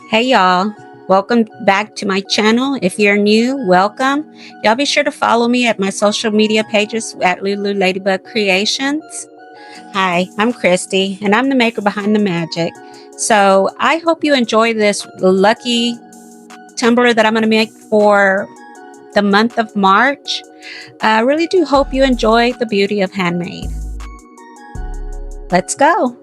Hey y'all, welcome back to my channel. If you're new, welcome. Y'all be sure to follow me at my social media pages at Lulu Ladybug Creations. Hi, I'm Christy and I'm the maker behind the magic. So I hope you enjoy this lucky tumbler that I'm going to make for the month of March. I really do hope you enjoy the beauty of handmade. Let's go.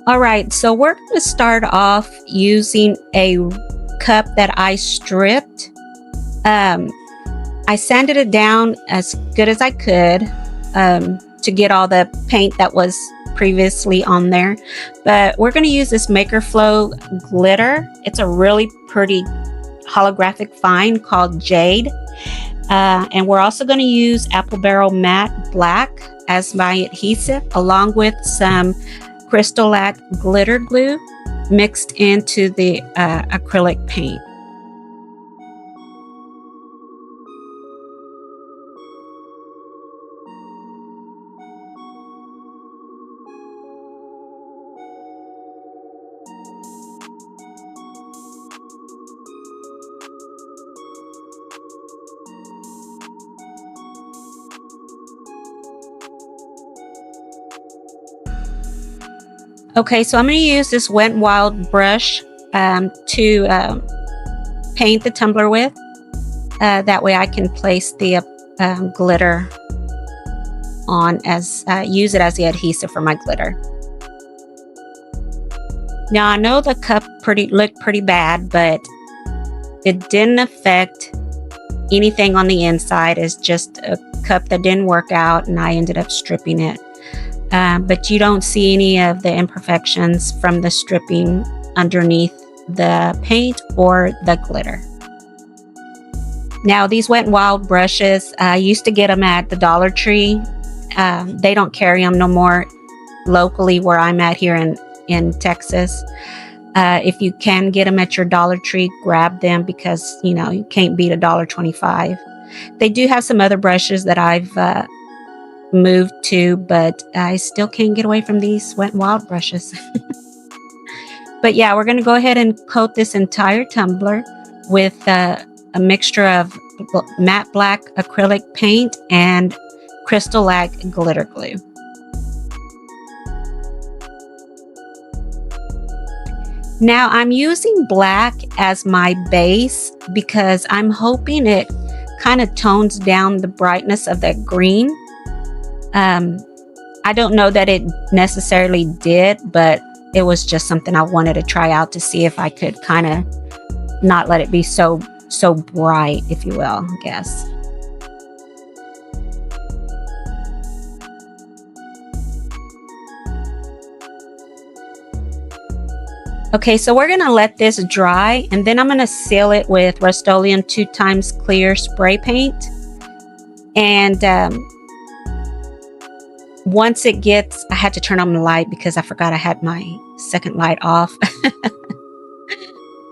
All right, so we're going to start off using a cup that I stripped. I sanded it down as good as I could to get all the paint that was previously on there. But we're going to use this Makerflo glitter. It's a really pretty holographic fine called Jade. And we're also going to use Apple Barrell Matte Black as my adhesive, along with some Crystalac glitter glue mixed into the acrylic paint. Okay, so I'm going to use this Wet n Wild brush to paint the tumbler with. That way I can place the glitter on as, use it as the adhesive for my glitter. Now I know the cup looked pretty bad, but it didn't affect anything on the inside. It's just a cup that didn't work out and I ended up stripping it. But you don't see any of the imperfections from the stripping underneath the paint or the glitter. Now these Wet n Wild brushes, I used to get them at the Dollar Tree. They don't carry them no more locally where I'm at here in Texas. If you can get them at your Dollar Tree, grab them because you know you can't beat $1.25. They do have some other brushes that I've moved to, but I still can't get away from these Wet n Wild brushes. But yeah, we're going to go ahead and coat this entire tumbler with a mixture of matte black acrylic paint and Crystalac glitter glue. Now I'm using black as my base because I'm hoping it kind of tones down the brightness of that green. I don't know that it necessarily did, but it was just something I wanted to try out to see if I could kind of not let it be so bright, if you will, I guess. Okay, so we're going to let this dry and then I'm going to seal it with Rust-Oleum 2x clear spray paint. And once it gets, I had to turn on the light because I forgot I had my second light off.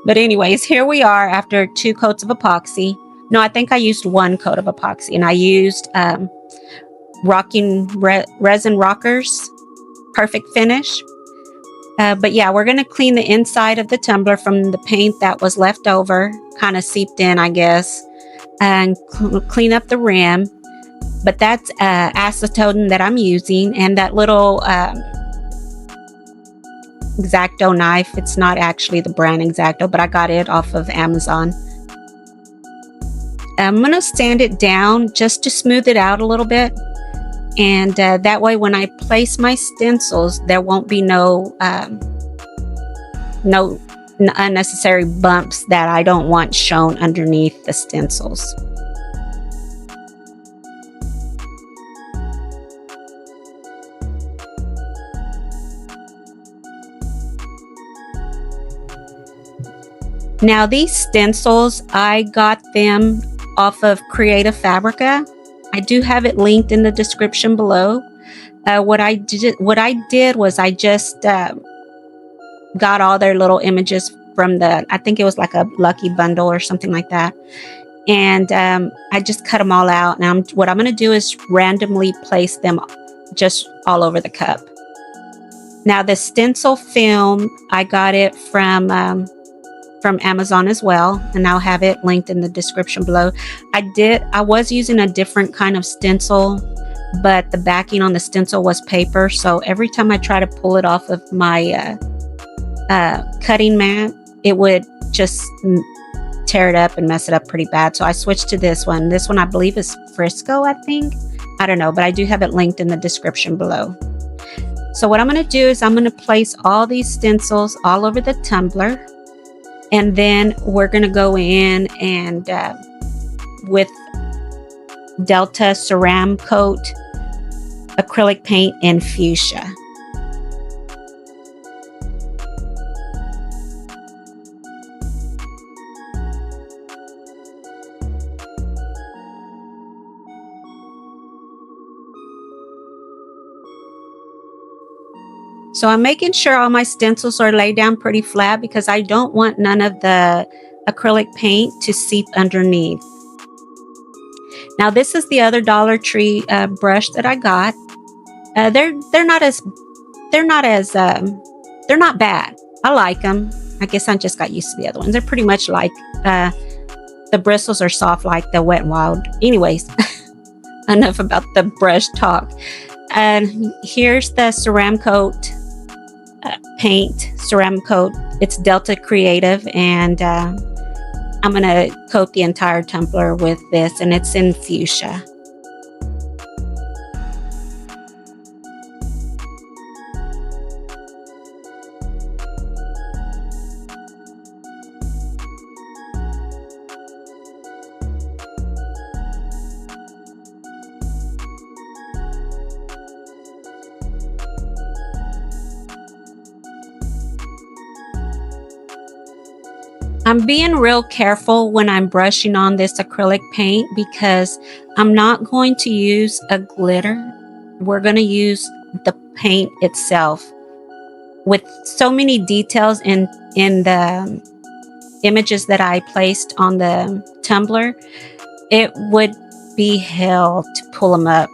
But anyways, here we are after 2 coats of epoxy. No, I think I used 1 coat of epoxy and I used Resin Rockers Perfect Finish. But yeah, we're going to clean the inside of the tumbler from the paint that was left over, kind of seeped in, I guess, and clean up the rim. But that's acetone that I'm using, and that little X-Acto knife. It's not actually the brand X-Acto, but I got it off of Amazon. I'm going to sand it down just to smooth it out a little bit. And that way when I place my stencils, there won't be no unnecessary bumps that I don't want shown underneath the stencils. Now these stencils, I got them off of Creative Fabrica. I do have it linked in the description below. What I did was I just got all their little images from I think it was like a lucky bundle or something like that. and I just cut them all out. Now what I'm going to do is randomly place them just all over the cup. Now the stencil film, I got it from Amazon as well, and I'll have it linked in the description below. I was using a different kind of stencil, but the backing on the stencil was paper, so every time I try to pull it off of my cutting mat, it would just tear it up and mess it up pretty bad. So I switched to this one. This one I believe is Frisco, I think. I don't know, but I do have it linked in the description below. So what I'm going to do is I'm going to place all these stencils all over the tumbler, and then we're going to go in and with Delta Ceram Coat acrylic paint in fuchsia. So I'm making sure all my stencils are laid down pretty flat because I don't want none of the acrylic paint to seep underneath. Now this is the other Dollar Tree brush that I got. They're not bad. I like them. I guess I just got used to the other ones. They're pretty much like the bristles are soft like the Wet n Wild. Anyways, enough about the brush talk. And here's the Ceram Coat paint, Ceram Coat. It's Delta Creative, and I'm gonna coat the entire tumbler with this, and it's in fuchsia. I'm being real careful when I'm brushing on this acrylic paint because I'm not going to use a glitter. We're going to use the paint itself. With so many details in the images that I placed on the tumbler, it would be hell to pull them up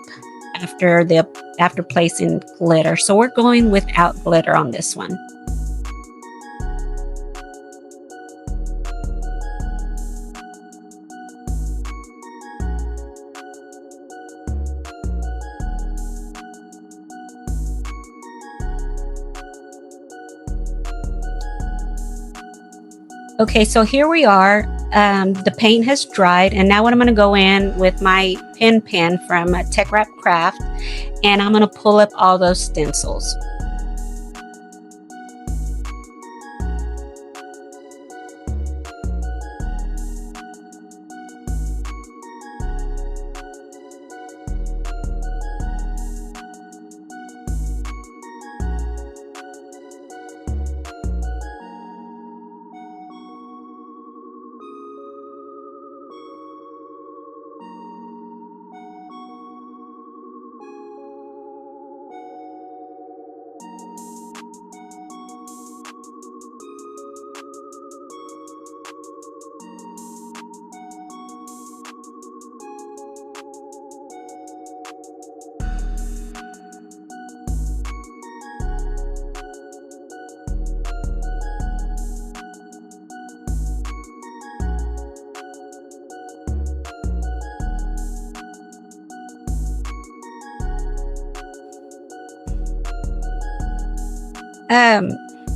after placing glitter. So we're going without glitter on this one. Okay, so here we are. The paint has dried, and now what I'm going to go in with my pen from Teckwrap Craft, and I'm going to pull up all those stencils.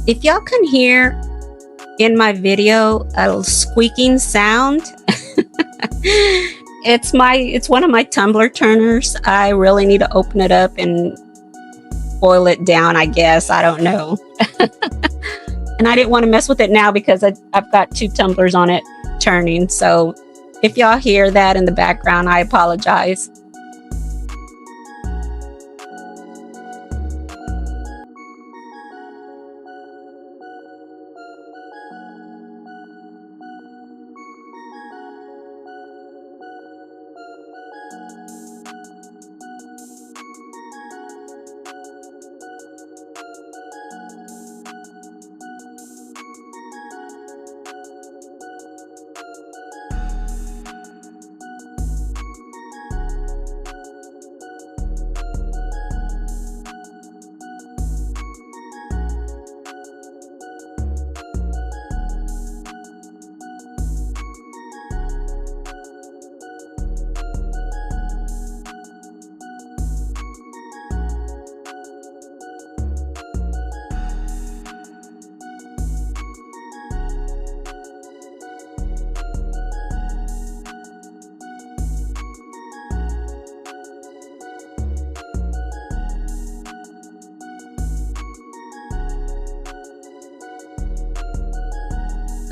If y'all can hear in my video a squeaking sound, it's one of my tumbler turners. I really need to open it up and boil it down, I guess. I don't know. And I didn't want to mess with it now because I've got 2 tumblers on it turning. So if y'all hear that in the background, I apologize.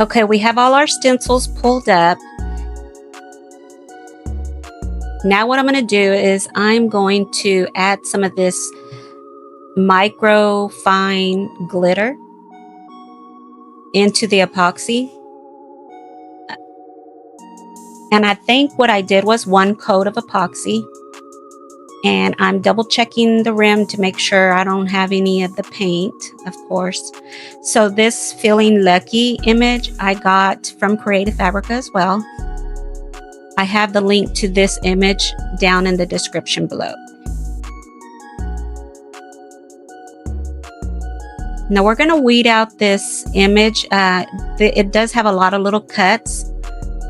Okay, we have all our stencils pulled up. Now what I'm going to do is I'm going to add some of this micro fine glitter into the epoxy. And I think what I did was 1 coat of epoxy. And I'm double checking the rim to make sure I don't have any of the paint, of course. So this Feeling Lucky image I got from Creative Fabrica as well. I have the link to this image down in the description below. Now we're going to weed out this image. It does have a lot of little cuts.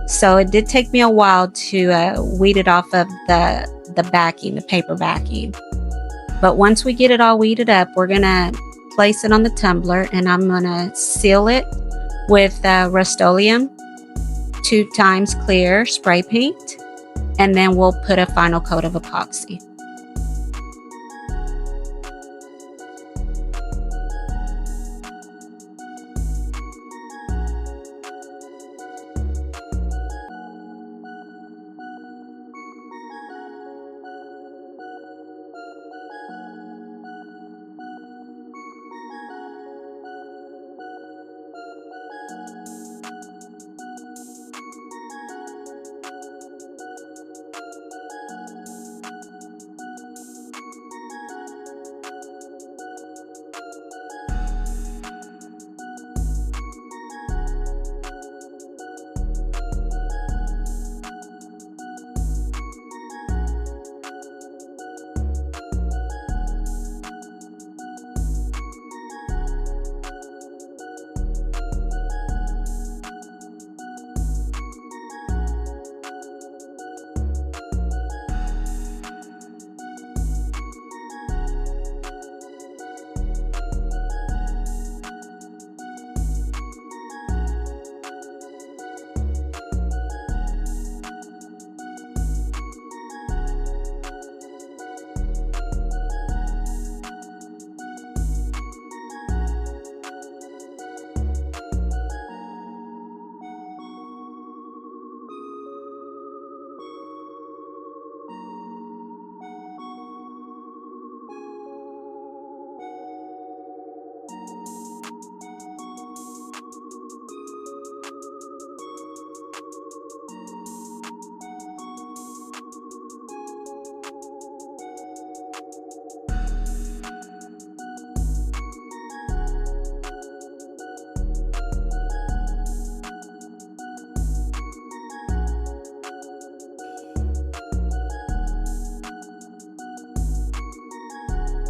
So it did take me a while to weed it off of the backing, the paper backing. But once we get it all weeded up, we're going to place it on the tumbler, and I'm going to seal it with Rust-Oleum 2 times clear spray paint, and then we'll put a final coat of epoxy.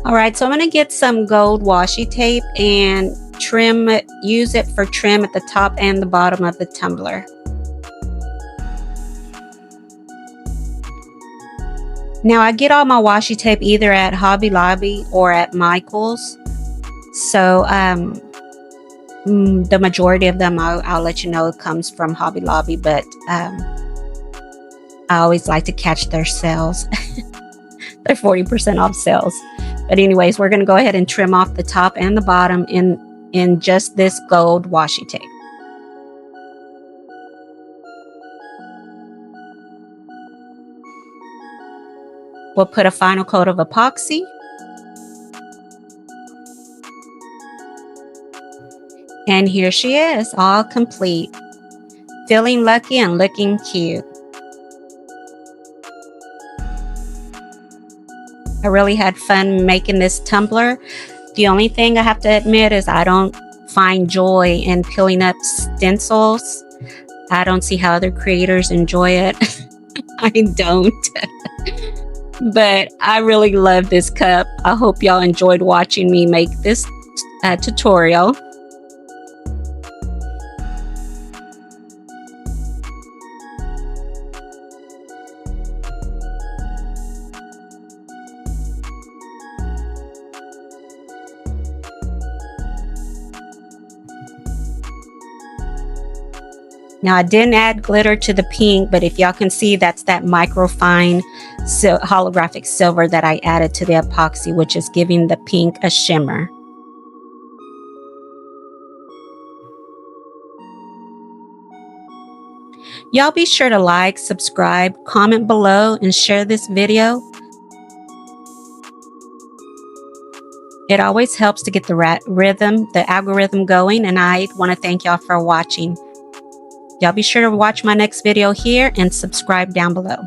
All right, so I'm going to get some gold washi tape and use it for trim at the top and the bottom of the tumbler. Now I get all my washi tape either at Hobby Lobby or at Michael's. So the majority of them, I'll let you know, it comes from Hobby Lobby, but I always like to catch their sales. They're 40% off sales. But anyways, we're going to go ahead and trim off the top and the bottom in just this gold washi tape. We'll put a final coat of epoxy. And here she is, all complete. Feeling lucky and looking cute. I really had fun making this tumbler. The only thing I have to admit is I don't find joy in peeling up stencils. I don't see how other creators enjoy it. I don't. But I really love this cup. I hope y'all enjoyed watching me make this tutorial. Now I didn't add glitter to the pink, but if y'all can see, that's that microfine holographic silver that I added to the epoxy, which is giving the pink a shimmer. Y'all be sure to like, subscribe, comment below, and share this video. It always helps to get the algorithm going, and I want to thank y'all for watching. Y'all be sure to watch my next video here and subscribe down below.